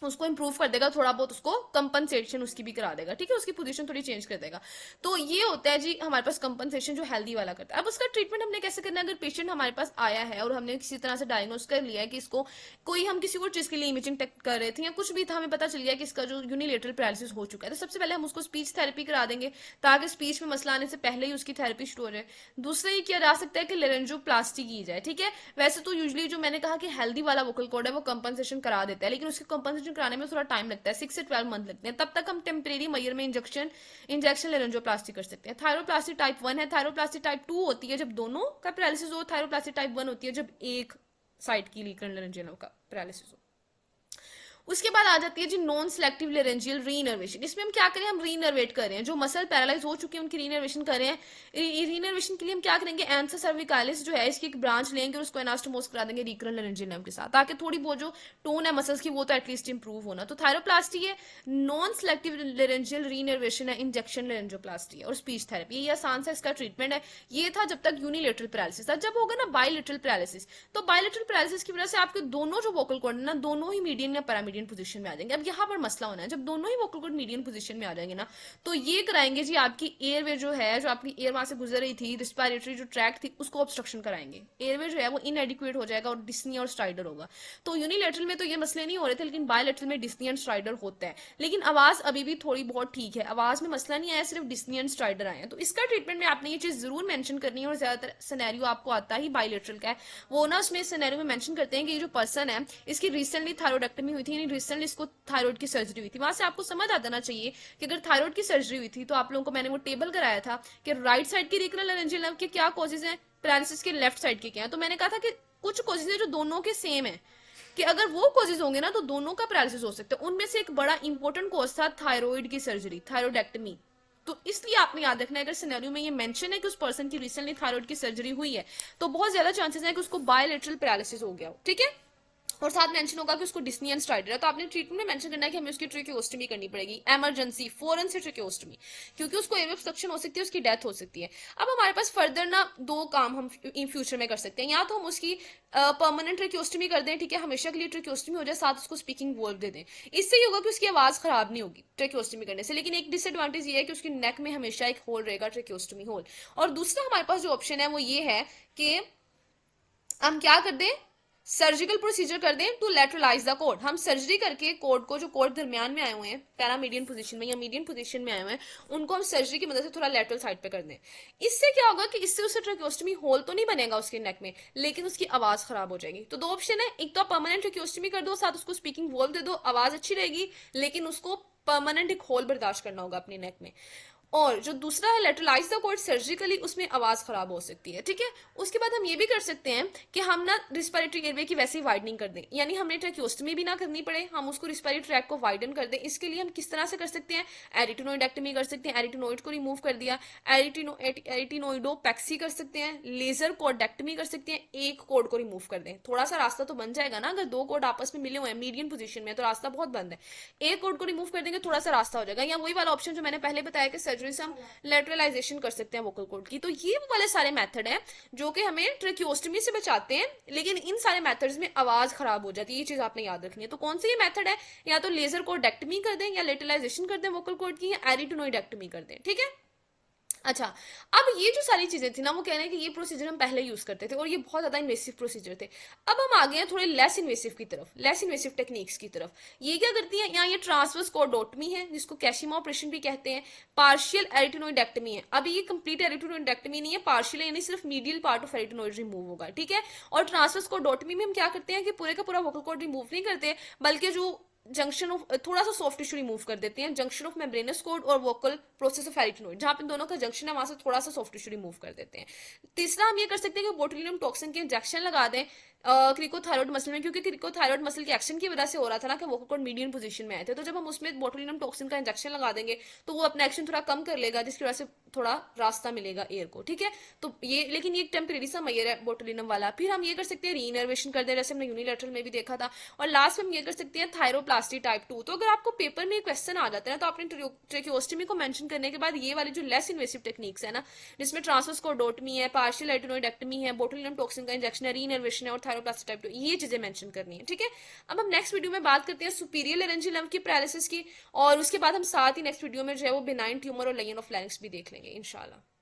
उसको इंप्रूव कर देगा, थोड़ा बहुत उसको कंपनसेशन उसकी भी करा देगा, ठीक है, उसकी पोजीशन थोड़ी चेंज कर देगा। तो ये होता है जी हमारे पास कंपनसेशन जो हेल्दी वाला करता है। अब उसका ट्रीटमेंट हमने कैसे करना है? अगर पेशेंट हमारे पास आया है और हमने किसी तरह से डायग्नोस कर लिया है कि इसको कोई, हम किसी और चीज के लिए इमेजिंग टेक कर रहे थे या कुछ भी था, हमें पता चल गया कि इसका जो यूनिलेटरल पैरालिसिस हो चुका है, तो सबसे पहले हम उसको स्पीच थेरेपी करा देंगे, ताकि स्पीच में मसला आने से पहले ही उसकी थेरेपी शुरू हो जाए। दूसरा ये किया जा सकता है कि लेरेंजियोप्लास्टी की जाए, ठीक है। वैसे तो यूजली जो मैंने कहा कि हेल्दी वाला वोकल कॉर्ड है वो कंपनसेशन करा देता है, लेकिन उसके कंपनसेशन कराने में थोड़ा टाइम लगता है, 6 से 12 मंथ लगते हैं। तब तक हम टेम्परेरी मयर में इंजेक्शन लेरेंजियोप्लास्टी कर सकते हैं। थायरोप्लास्टी टाइप 1 है, थायरोप्लास्टी टाइप 2 होती है जब दोनों का पैरालिसिस हो, थायरोप्लास्टी टाइप 1 होती है जब एक साइड की रिकरेंट लेरेंजियल का पैरालिसिस हो। उसके बाद आ जाती है जी नॉन सिलेक्टिव लेरेंजियल रीनर्वेशन। इसमें हम क्या करें, हम रीनर्वेट कर रहे हैं, जो मसल पैरालाइज हो चुके हैं उनकी रीनर्वेशन कर रहे हैं। रीनर्वेशन के लिए हम क्या करेंगे, एंसा सर्विकालिस जो है इसकी एक ब्रांच लेंगे और उसको एनास्टोमोस करा देंगे रिकरेंट लेरेंजियल नर्व के साथ, ताकि थोड़ी बहुत जो टोन है मसल्स की वो तो एटलीस्ट इंप्रूव होना। तो थायरोप्लास्टी है, नॉन सिलेक्टिव लेरेंजियल रीनर्वेशन है, इंजेक्शन लेरेंजियोप्लास्टी है, और स्पीच थेरेपी। ये आसान सा इसका ट्रीटमेंट है। ये था जब तक यूनिलेटरल पैरालिसिस था। जब होगा ना बायलेटरल पैरालिसिस, तो बायलेटरल पैरालिसिस की वजह से आपके दोनों जो वोकल कॉर्ड है ना, दोनों ही मीडियन या पैरामीडियन पोजीशन में आ जाएंगे। अब यहाँ पर मसला होना है, जब दोनों ही वोकल कॉर्ड मीडियन पोजीशन में आ जाएंगे ना, तो ये कराएंगे जी आपकी एयरवे जो है, जो आपकी एयर वहां से गुजर रही थी, रिस्पिरेटरी जो ट्रैक थी उसको ऑब्स्ट्रक्शन कराएंगे। एयरवे जो है वो इनएडिक्वेट हो जाएगा और डिस्नी और स्ट्राइडर होगा। तो यूनिलेटरल में तो ये मसले नहीं हो रहे थे, लेकिन बायलेटरल में डिस्नी एंड स्ट्राइडर होता है। लेकिन आवाज अभी भी थोड़ी बहुत ठीक है, आवाज में मसला नहीं आया, सिर्फ डिस्नी एंड स्ट्राइडर आए हैं। तो इसका ट्रीटमेंट में आपने ये चीज जरूर मेंशन करनी है, और ज्यादातर सिनेरियो आपको आता ही बायलेटरल का है। वो ना उसमें सिनेरियो में मेंशन करते हैं कि ये जो पर्सन है इसकी रिसेंटली थायरोइडेक्टमी हुई थी, यानी रिसेंटली इसको थायराइड की सर्जरी हुई थी। वहां से आपको समझ आ जाना चाहिए कि अगर थायराइड की सर्जरी हुई थी, तो आप लोगों को मैंने वो टेबल कराया था कि राइट साइड की रिकरेंट लेरेंजियल नर्व के क्या कॉजेज हैं, पैरालिसिस के लेफ्ट साइड के क्या है। तो मैंने कहा था कि कुछ कॉजेज है जो दोनों के सेम है, कि अगर वो कॉजेज होंगे ना तो दोनों का पैरालिसिस हो सकता है। उनमें से एक बड़ा इंपॉर्टेंट कॉज था थायराइड की सर्जरी, थायरोइडेक्टमी। तो इसलिए आपने याद रखना है, अगर सिनेरियो में ये मेंशन है कि उस पर्सन की रिसेंटली थायराइड की सर्जरी हुई है, तो बहुत ज्यादा चांसेस है कि उसको बायलेटरल पैरालिसिस हो गया हो, ठीक है। और साथ मेंशन होगा कि उसको डिस्नी एंड स्ट्राइडर है, तो आपने ट्रीटमेंट में मेंशन करना है कि हमें उसकी ट्रेकियोस्टमी करनी पड़ेगी, इमरजेंसी फौरन से ट्रेकियोस्टमी, क्योंकि उसको एयर ऑब्स्ट्रक्शन हो सकती है, उसकी डेथ हो सकती है। अब हमारे पास फर्दर ना दो काम हम इन फ्यूचर में कर सकते हैं, या तो हम उसकी परमानेंट ट्रेकियोस्टमी कर दें, ठीक है, हमेशा के लिए ट्रेकियोस्टमी हो जाए, साथ उसको स्पीकिंग वॉल्व दे दें। इससे ये होगा कि उसकी आवाज खराब नहीं होगी ट्रेकियोस्टमी करने से, लेकिन एक डिसएडवांटेज ये है कि उसकी नेक में हमेशा एक होल रहेगा, ट्रेकियोस्टमी होल। और दूसरा हमारे पास जो ऑप्शन है वो ये है कि हम क्या कर दें, सर्जिकल प्रोसीजर कर दें टू लेटरलाइज द कोड। हम सर्जरी करके कोड को, जो कोड दरमियान में आए हुए हैं पैरामीडियन पोजीशन में या मीडियन पोजीशन में आए हुए हैं, उनको हम सर्जरी की मदद से थोड़ा लेटरल साइड पे कर दें। इससे क्या होगा कि इससे उसे ट्रेकियोस्टमी होल तो नहीं बनेगा उसके नेक में, लेकिन उसकी आवाज खराब हो जाएगी। तो दो ऑप्शन है, एक तो परमानेंट ट्रेकियोस्टमी कर दो, साथ उसको स्पीकिंग वॉल्व दे दो, आवाज अच्छी रहेगी, लेकिन उसको परमानेंट एक होल बर्दाश्त करना होगा अपनी नेक में। और जो दूसरा है लेटरलाइज द कोड सर्जिकली, उसमें आवाज खराब हो सकती है, ठीक है। उसके बाद हम ये भी कर सकते हैं कि हम ना रिस्पिरेटरी एयरवे की वैसे ही वाइडनिंग कर दें, यानी हमें ट्रैकियोस्टमी भी ना करनी पड़े, हम उसको रिस्पिरेटरी ट्रैक को वाइडन कर दें। इसके लिए हम किस तरह से कर सकते हैं, एरिटिनोइडेक्टमी कर सकते हैं, एरिटिनोइड को रिमूव कर दिया, एरिटिनोइडोपैक्सी कर सकते हैं, लेजर कोडेक्टमी कर सकते हैं, एक कोड को रिमूव कर दें। थोड़ा सा रास्ता तो बन जाएगा ना, अगर दो कोड आपस में मिले हुए हैं मीडियन पोजीशन में, तो रास्ता बहुत बंद है। एक कोड को रिमूव कर देंगे, थोड़ा सा रास्ता हो जाएगा। या वही वाला ऑप्शन जो मैंने पहले बताया कि सर्जरी से हम लेटरलाइजेशन कर सकते हैं वोकल कॉर्ड की। तो ये वो वाले सारे मेथड हैं जो कि हमें ट्रेकियोस्टमी से बचाते हैं, लेकिन इन सारे मेथड्स में आवाज खराब हो जाती है, ये चीज आपने याद रखनी है। तो कौन सी ये मेथड है, या तो लेजर कोडेक्टमी कर दें, या लेटरलाइजेशन कर दें वोकल कॉर्ड की, या एरिटिनोइडेक्टमी कर दें, ठीक है। अच्छा, अब ये जो सारी चीजें थी ना, वो कह रहे हैं कि ये प्रोसीजर हम पहले यूज करते थे और ये बहुत ज्यादा इन्वेसिव प्रोसीजर थे। अब हम आ गए हैं थोड़े लेस इन्वेसिव की तरफ, लेस इन्वेसिव टेक्निक्स की तरफ। ये क्या करती है, यहाँ ये ट्रांसवर्स कोर्डोटमी है, जिसको कैशिमा ऑपरेशन भी कहते हैं, पार्शियल एरिटिनोइडेक्टमी है। अभी ये कंप्लीट एरिटिनोइडेक्टमी नहीं है, पार्शियल यानी सिर्फ मीडियल पार्ट ऑफ एरिटिनोइड रिमूव होगा, ठीक है। और ट्रांसवर्स कोर्डोटमी में हम क्या करते हैं कि पूरे का पूरा वोकल कॉर्ड रिमूव नहीं करते, बल्कि जो जंक्शन ऑफ थोड़ा सा सॉफ्ट टिश्यू रिमूव कर देते हैं, जंक्शन ऑफ मेम्ब्रेनस कॉर्ड और वोकल प्रोसेस ऑफ एरिटिनोइड, जहां पे दोनों का जंक्शन है वहां से थोड़ा सा सॉफ्ट टिश्यू रिमूव कर देते हैं। तीसरा हम ये कर सकते हैं कि बोटुलिनम टॉक्सिन के इंजेक्शन लगा दें क्रिकोथायरॉइड मसल में, क्योंकि क्रिकोथायरॉइड मसल के एक्शन की वजह से हो रहा था ना कि वोकल कॉर्ड मीडियन पोजीशन में आए थे। तो जब हम उसमें बोटुलिनम टॉक्सिन का इंजेक्शन लगा देंगे तो वो अपना एक्शन थोड़ा कम कर लेगा, जिसकी वजह से थोड़ा रास्ता मिलेगा एयर को, ठीक है। तो ये, लेकिन ये एक टेम्परेरी सा मेजर है बोटुलिनम वाला। फिर हम ये कर सकते हैं रीइनर्वेशन कर दे, जैसे हमने यूनिलैटरल में भी देखा था। और लास्ट में हम ये कर सकते हैं थायरोप्लास्टी टाइप 2। तो अगर आपको पेपर में क्वेश्चन आ जाता है तो आपने ट्रेकियोस्टमी को मेंशन करने के बाद ये वाली जो लेस इन्वेसिव टेक्निक्स है ना, जिसमें ट्रांसवर्स कोर्डोटमी है, पार्शियल एरिटिनोइडेक्टमी है, बोटुलिनम टॉक्सिन का इंजेक्शन है, रीइनर्वेशन है और थायरोप्लास्टी टाइप 2, ये चीजें मेंशन करनी है, ठीक है। अब हम नेक्स्ट वीडियो में बात करते हैं सुपीरियर लेरेंजियल नर्व की पैरालिसिस की, और उसके बाद हम साथ ही नेक्स्ट वीडियो में जो है वो बिनाइन ट्यूमर और लेयन ऑफ लैरिंक्स भी देख लेंगे इंशाल्लाह।